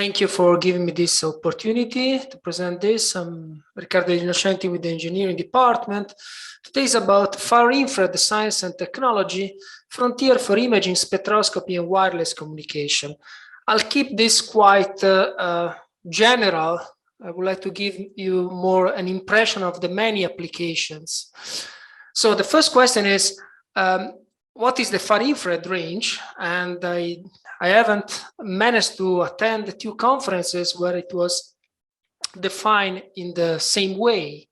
Thank you for giving me this opportunity to present this. I'm Riccardo Degl'Innocenti with the engineering department. Today is about far infrared science and technology, frontier for imaging, spectroscopy, and wireless communication. I'll keep this quite general. I would like to give you more an impression of the many applications. So the first question is, what is the far infrared range? And I haven't managed to attend the two conferences where it was defined in the same way.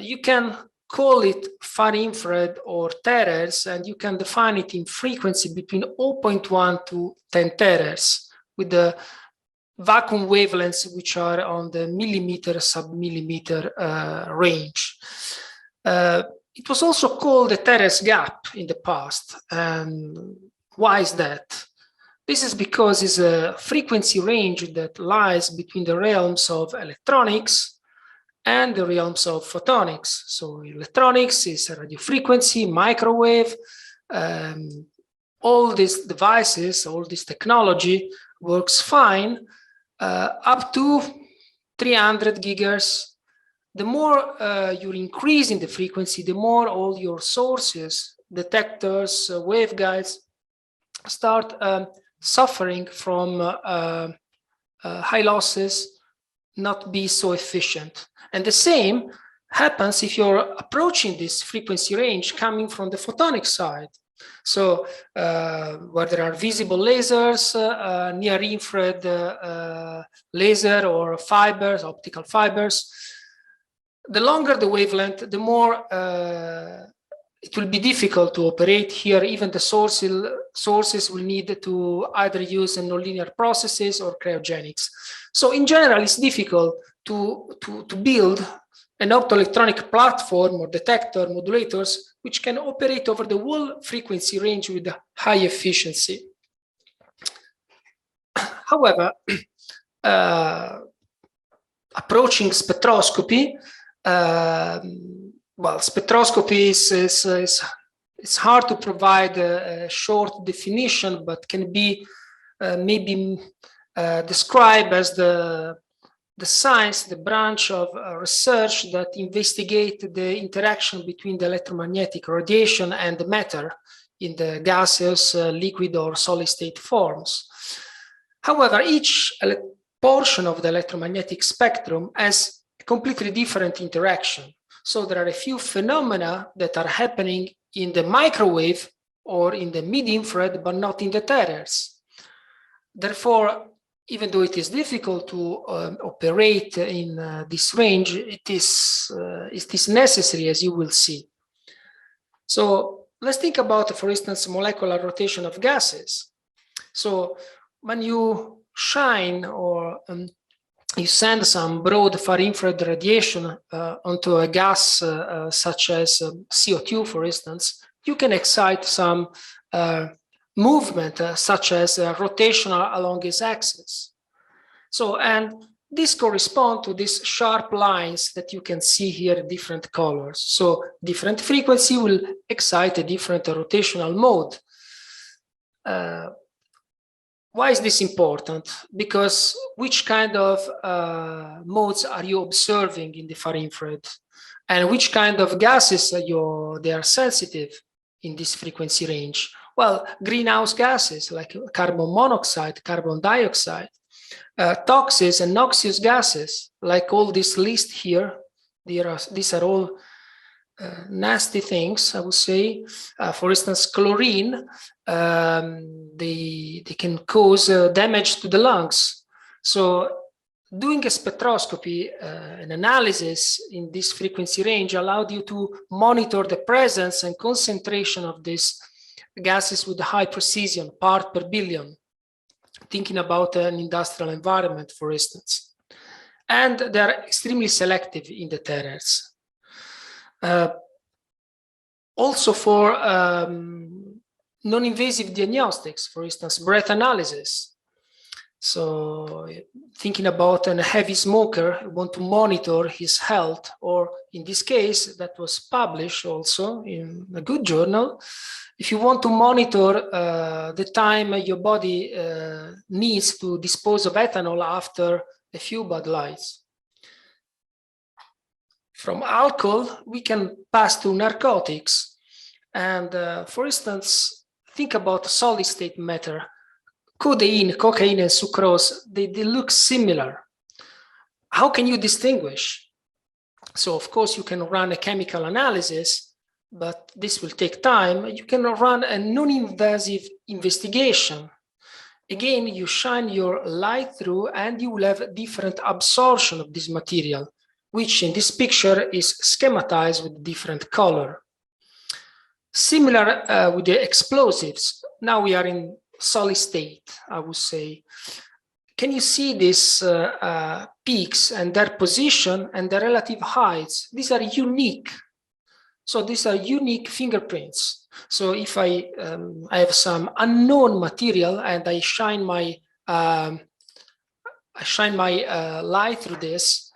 You can call it far infrared or terahertz, and you can define it in frequency between 0.1 to 10 terahertz with the vacuum wavelengths which are on the millimeter, sub-millimeter range. It was also called the terahertz gap in the past. And why is that? This is because it's a frequency range that lies between the realms of electronics and the realms of photonics. So electronics is radio frequency, microwave, all these devices, all this technology works fine up to 300 gigahertz. The more you're increasing the frequency, the more all your sources, detectors, waveguides start suffering from high losses, not be so efficient. And the same happens if you're approaching this frequency range coming from the photonic side. So where there are visible lasers, near infrared laser or fibers, optical fibers, the longer the wavelength, the more it will be difficult to operate here. Even the sources will need to either use nonlinear processes or cryogenics. So in general, it's difficult to build an optoelectronic platform or detector modulators which can operate over the whole frequency range with high efficiency. However, approaching spectroscopy, well, spectroscopy it's hard to provide a short definition, but can be maybe described as the science, the branch of research that investigate the interaction between the electromagnetic radiation and the matter in the gaseous, liquid, or solid state forms. However, each portion of the electromagnetic spectrum has a completely different interaction. So there are a few phenomena that are happening in the microwave or in the mid-infrared, but not in the terahertz. Therefore, even though it is difficult to operate in this range, it is necessary, as you will see. So let's think about, for instance, molecular rotation of gases. So when you shine or you send some broad far infrared radiation onto a gas such as CO2, for instance, you can excite some movement such as rotational along its axis. So, and this corresponds to these sharp lines that you can see here in different colors. So different frequency will excite a different rotational mode. Why is this important? Because which kind of modes are you observing in the far infrared? And which kind of gases they are sensitive in this frequency range? Well, greenhouse gases like carbon monoxide, carbon dioxide, toxins and noxious gases, like all this list here. These are all nasty things, I would say. For instance, chlorine, they can cause damage to the lungs. So doing a spectroscopy, an analysis in this frequency range allowed you to monitor the presence and concentration of these gases with high precision, part per billion, thinking about an industrial environment, for instance. And they're extremely selective in the terahertz. Also for non-invasive diagnostics, for instance, breath analysis. So thinking about a heavy smoker, you want to monitor his health, or in this case, that was published also in a good journal. If you want to monitor the time your body needs to dispose of ethanol after a few Bud Lights. From alcohol, we can pass to narcotics. And for instance, think about solid state matter. Codeine, cocaine, and sucrose, they look similar. How can you distinguish? So of course you can run a chemical analysis, but this will take time. You can run a non-invasive investigation. Again, you shine your light through and you will have different absorption of this material, which in this picture is schematized with different color. Similar with the explosives. Now we are in solid state, I would say. Can you see these peaks and their position and their relative heights? These are unique. So these are unique fingerprints. So if I have some unknown material and I shine my light through this,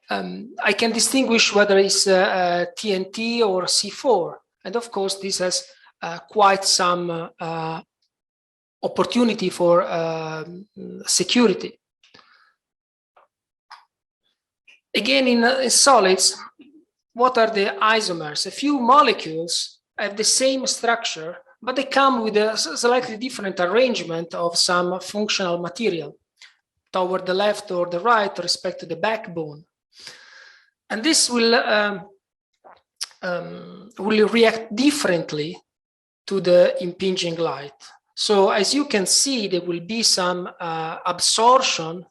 I can distinguish whether it's TNT or C4. And of course, this has quite some opportunity for security. Again, in solids, what are the isomers? A few molecules have the same structure, but they come with a slightly different arrangement of some functional material toward the left or the right with respect to the backbone. And this will react differently to the impinging light. So as you can see, there will be some absorption.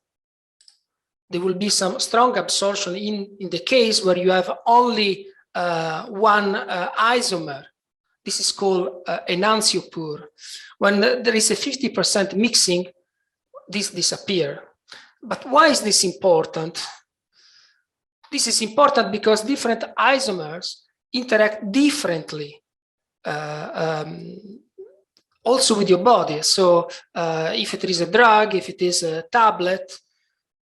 There will be some strong absorption in the case where you have only one isomer. This is called enantiopure. When there is a 50% mixing, this disappears. But why is this important? This is important because different isomers interact differently also with your body. So if it is a drug, if it is a tablet,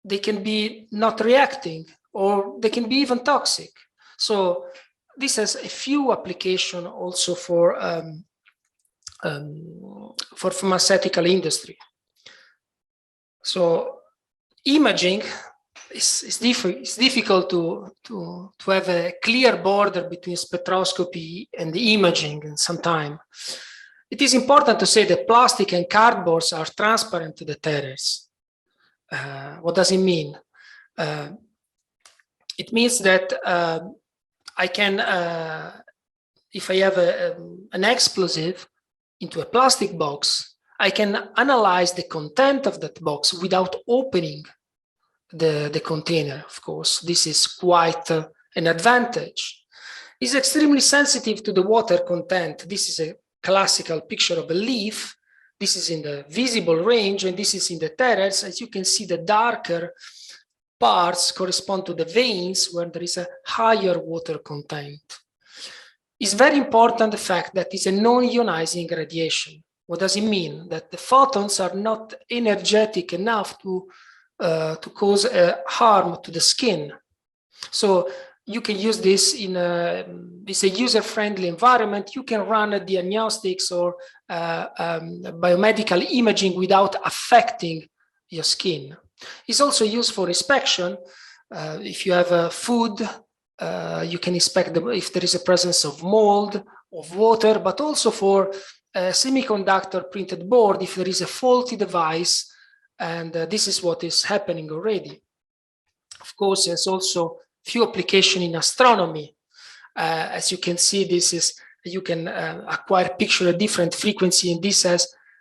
they can be not reacting, or they can be even toxic. So this has a few applications also for pharmaceutical industry. So imaging is difficult to have a clear border between spectroscopy and the imaging in some time. It is important to say that plastic and cardboards are transparent to the Terahertz. What does it mean? It means that I can, if I have an explosive into a plastic box, I can analyze the content of that box without opening the container. Of course, this is quite an advantage. It's extremely sensitive to the water content. This is a classical picture of a leaf. This is in the visible range, and this is in the Terahertz. As you can see, the darker parts correspond to the veins where there is a higher water content. It's very important the fact that it's a non-ionizing radiation. What does it mean? That the photons are not energetic enough to cause harm to the skin. So you can use this in it's a user-friendly environment. You can run diagnostics or biomedical imaging without affecting your skin. It's also used for inspection. If you have food, you can inspect if there is a presence of mold, of water, but also for a semiconductor printed board, if there is a faulty device, and this is what is happening already. Of course, there's also few applications in astronomy. As you can see, this is, you can acquire a picture at different frequency, and this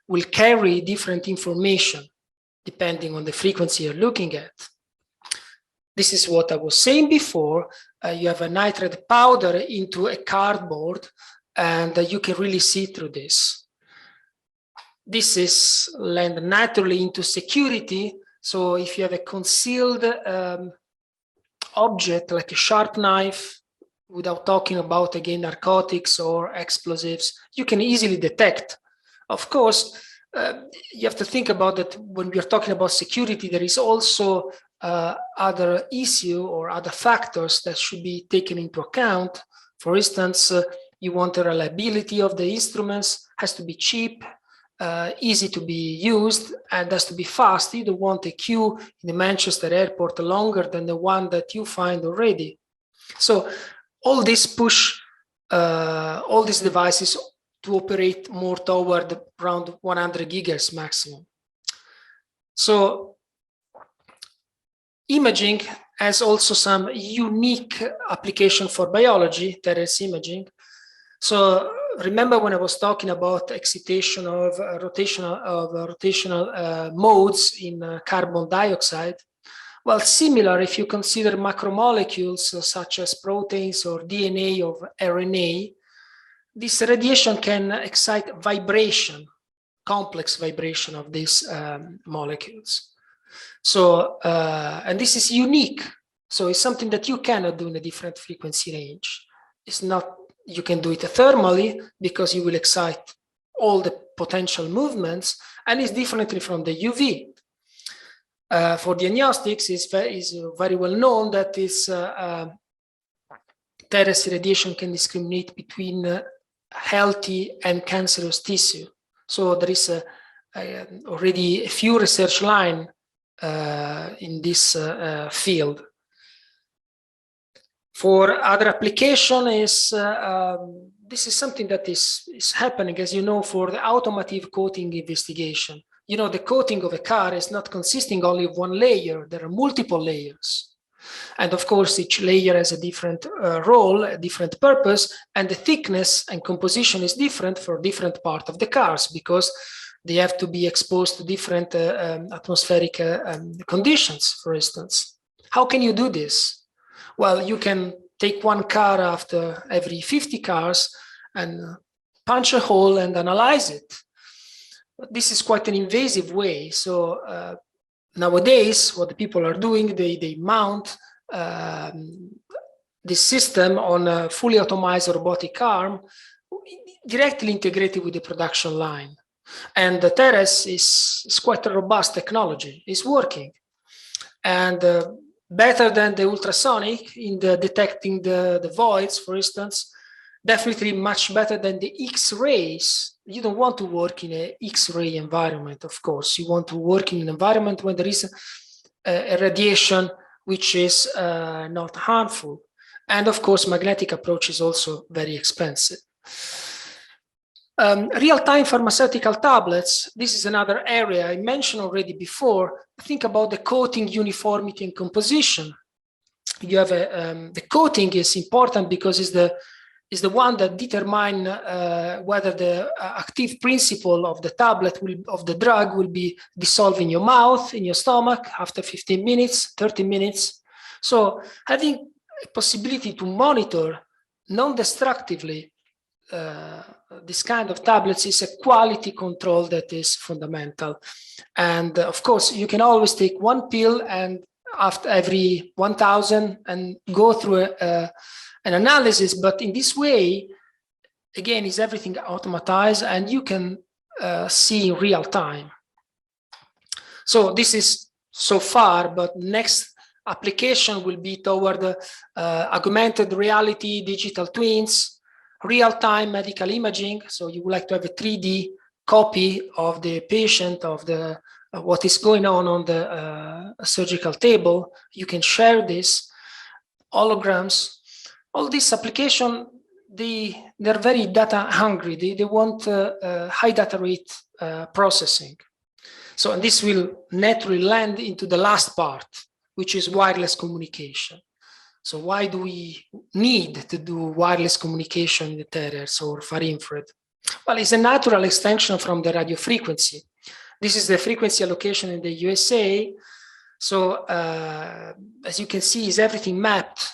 will carry different information depending on the frequency you're looking at. This is what I was saying before. You have a nitrate powder into a cardboard, and you can really see through this. This is lend naturally into security. So if you have a concealed object like a sharp knife, without talking about, again, narcotics or explosives, you can easily detect. Of course, you have to think about that when we are talking about security, there is also other issue or other factors that should be taken into account. For instance, you want the reliability of the instruments, has to be cheap, easy to be used, and has to be fast. You don't want a queue in the Manchester airport longer than the one that you find already. So all this push all these devices to operate more toward around 100 gigahertz maximum. So imaging has also some unique application for biology, Terahertz imaging. So remember when I was talking about excitation of rotational modes in carbon dioxide? Well, similar if you consider macromolecules such as proteins or DNA or RNA, this radiation can excite vibration, complex vibration of these molecules. So, and this is unique. So it's something that you cannot do in a different frequency range. It's not, you can do it thermally because you will excite all the potential movements, and it's differently from the UV. For diagnostics, is very well known that this Terahertz radiation can discriminate between healthy and cancerous tissue. So there is already a few research lines in this field. For other application is this is something that is happening, as you know, for the automotive coating investigation. You know, the coating of a car is not consisting only of one layer. There are multiple layers. And of course, each layer has a different role, a different purpose, and the thickness and composition is different for different parts of the cars because they have to be exposed to different atmospheric conditions, for instance. How can you do this? Well, you can take one car after every 50 cars and punch a hole and analyze it. But this is quite an invasive way. So nowadays, what the people are doing, they mount this system on a fully automated robotic arm directly integrated with the production line. And the Terahertz is quite a robust technology. It's working. And better than the ultrasonic in the detecting the voids, for instance, definitely much better than the X-rays. You don't want to work in an X-ray environment, of course. You want to work in an environment where there is a radiation which is not harmful. And of course, magnetic approach is also very expensive. Real-time pharmaceutical tablets, this is another area I mentioned already before. Think about the coating uniformity and composition. You have the coating is important because it's the one that determine whether the active principle of the tablet of the drug will be dissolved in your mouth, in your stomach after 15 minutes, 30 minutes. So having a possibility to monitor non-destructively this kind of tablets is a quality control that is fundamental. And of course, you can always take one pill and after every 1,000 and go through an analysis, but in this way, again, is everything automatized and you can see in real time. So this is so far, but next application will be toward augmented reality, digital twins, real-time medical imaging. So you would like to have a 3D copy of the patient, of the what is going on the surgical table. You can share this, holograms. All these applications, they're very data hungry. They want high data rate processing. So and this will naturally land into the last part, which is wireless communication. So why do we need to do wireless communication in the Terahertz or far infrared? Well, it's a natural extension from the radio frequency. This is the frequency allocation in the USA. So as you can see, is everything mapped.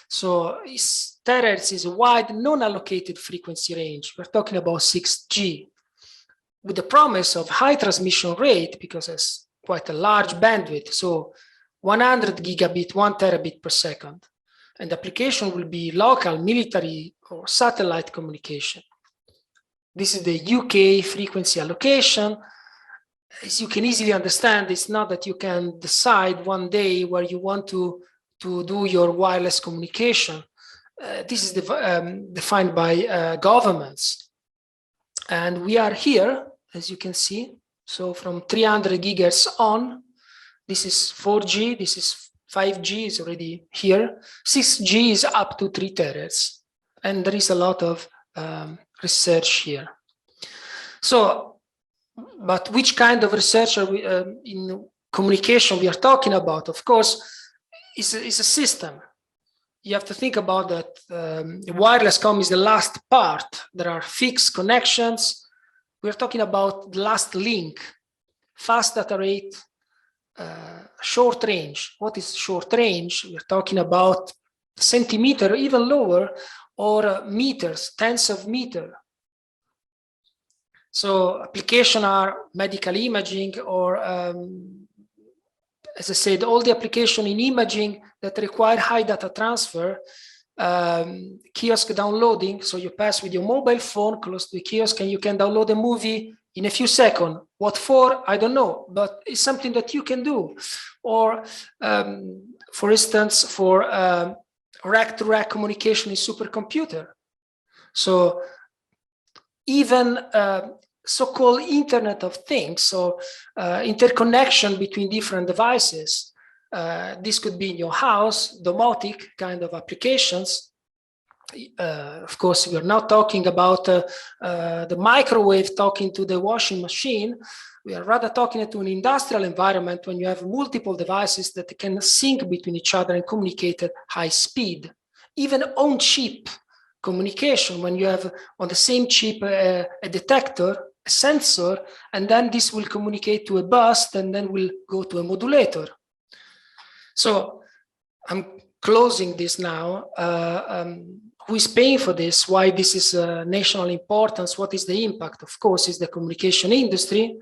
So Terahertz is a wide non-allocated frequency range. We're talking about 6G with the promise of high transmission rate because it's quite a large bandwidth. So 100 gigabit, 1 terabit per second. And the application will be local, military, or satellite communication. This is the UK frequency allocation. as you can easily understand, it's not that you can decide one day where you want to do your wireless communication. This is defined by governments. And we are here, as you can see. So from 300 gigahertz on, this is 4G, this is 5G is already here. 6G is up to 3 terahertz. And there is a lot of research here. So, but which kind of research are we, in communication we are talking about? Of course, it's a system. You have to think about that wireless comm is the last part. There are fixed connections. We're talking about the last link, fast data rate, short range. What is short range? We're talking about centimeter, even lower, or meters, tens of meters. So applications are medical imaging, or as I said, all the applications in imaging that require high data transfer, kiosk downloading. So you pass with your mobile phone close to the kiosk and you can download a movie in a few seconds. What for? I don't know, but it's something that you can do. Or for instance, for rack-to-rack communication in supercomputer. So even so-called Internet of Things, so interconnection between different devices. This could be in your house, domotic kind of applications. Of course, we are not talking about the microwave talking to the washing machine. We are rather talking to an industrial environment when you have multiple devices that can sync between each other and communicate at high speed. Even on-chip communication, when you have on the same chip a detector, a sensor, and then this will communicate to a bus and then will go to a modulator. So I'm closing this now. Who is paying for this? Why this is national importance? What is the impact? Of course, is the communication industry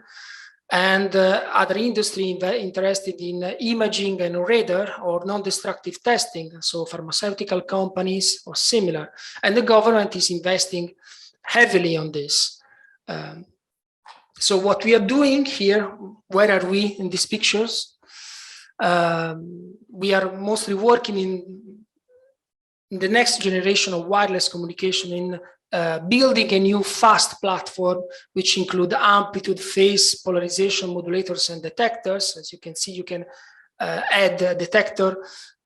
and other industry interested in imaging and radar or non-destructive testing. So pharmaceutical companies or similar. And the government is investing heavily on this. So what we are doing here, where are we in these pictures? We are mostly working in the next generation of wireless communication in building a new fast platform, which include amplitude, phase, polarization, modulators, and detectors. As you can see, you can add a detector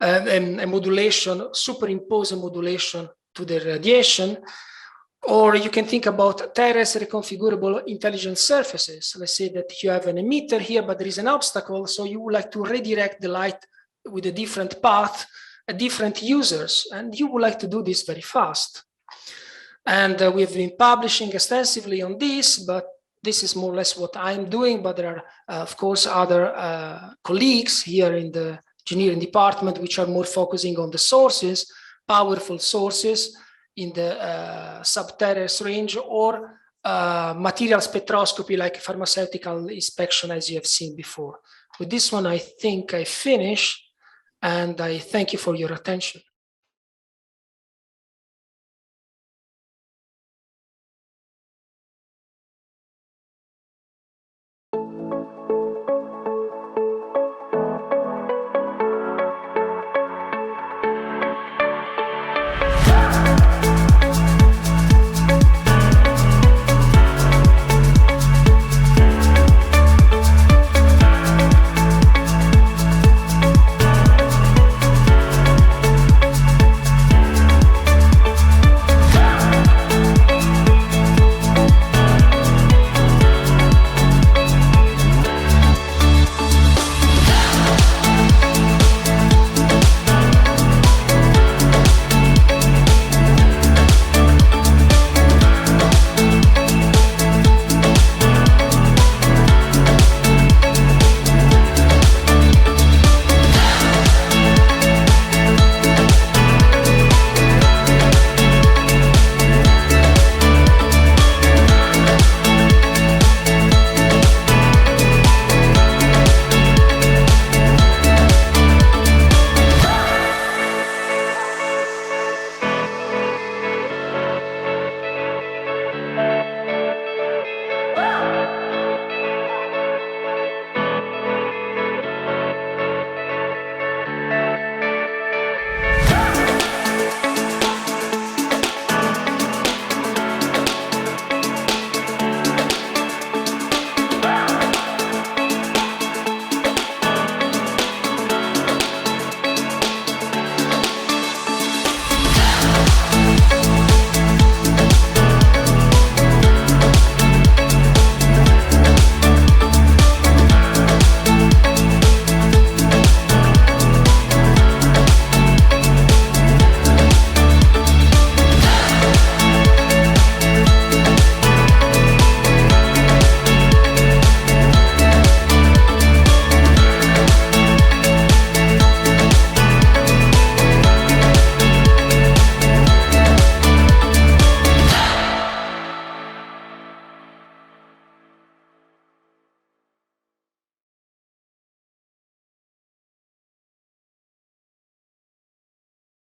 and a modulation, superimpose a modulation to the radiation. Or you can think about Terahertz reconfigurable intelligent surfaces. Let's say that you have an emitter here, but there is an obstacle. So you would like to redirect the light with a different path, different users, and you would like to do this very fast. And we have been publishing extensively on this, but this is more or less what I'm doing. But there are, of course, other colleagues here in the engineering department, which are more focusing on the sources, powerful sources in the sub-terahertz range, or material spectroscopy like pharmaceutical inspection, as you have seen before. With this one, I think I finish, and I thank you for your attention.